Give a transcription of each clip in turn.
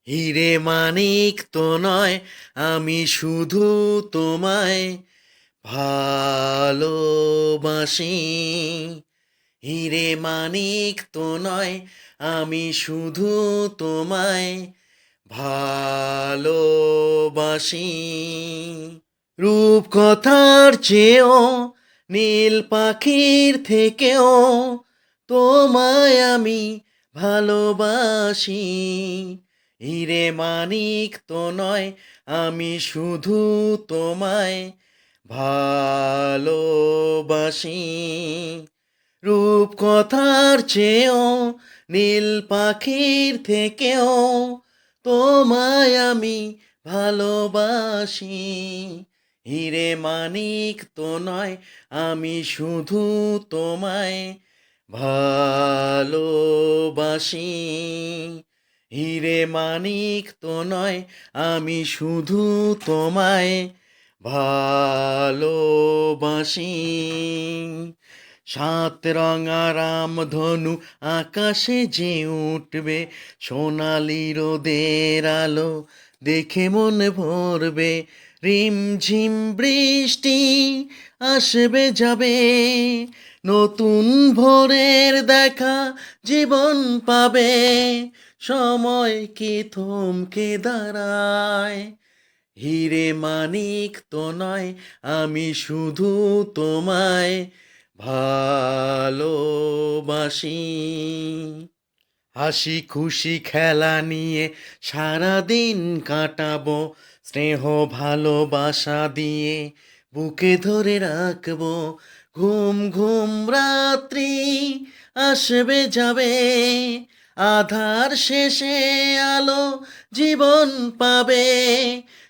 হিরে মানিক তো নয়, আমি শুধু তোমায় ভালোবাসি। হিরে মানিক তো নয়, আমি শুধু তোমায় ভালোবাসি। রূপকথার চেয়েও নীল পাখির থেকেও তোমায় আমি ভালোবাসি। হিরে মানিক তো নয়, আমি শুধু তোমায় ভালোবাসি। রূপকথার চেয়েও নীল পাখির থেকেও তোমায় আমি ভালোবাসি। হিরে মানিক তো নয়, আমি শুধু তোমায় ভালোবাসি। হিরে মানিক তো নয়, আমি শুধু তোমায় ভালোবাসি। সাত রঙা রামধনু আকাশে যে উঠবে, সোনালি রোদের আলো দেখে মন ভরবে। রিমঝিম বৃষ্টি আসবে যাবে, নতুন ভোরের দেখা জীবন পাবে। সময় কি থমকে দাঁড়ায়? হিরে মানিক তো নয়, আমি শুধু তোমায় ভালোবাসি। হাসি খুশি খেলা নিয়ে সারাদিন কাটাবো, স্নেহ ভালোবাসা দিয়ে বুকে ধরে রাখবো। ঘুম ঘুম রাত্রি আসবে যাবে, আধার শেষে আলো জীবন পাবে।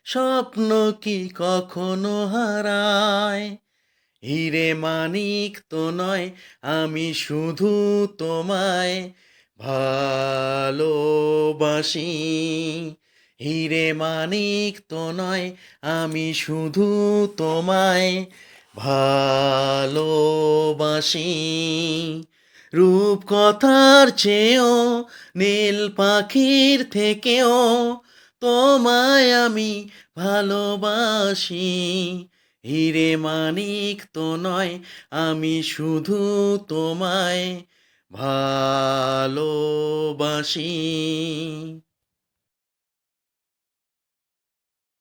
স্বপ্ন কি কখনো হারায়? হিরে মানিক তো নয়, আমি শুধু তোমায় ভালোবাসি। হিরে মানিক তো নয়, আমি শুধু তোমায় ভালোবাসি। রূপকথার চেয়েও নীল পাখির থেকেও তোমায় আমি ভালোবাসি। হিরে মানিক তো নয়, আমি শুধু তোমায় ভালোবাসি।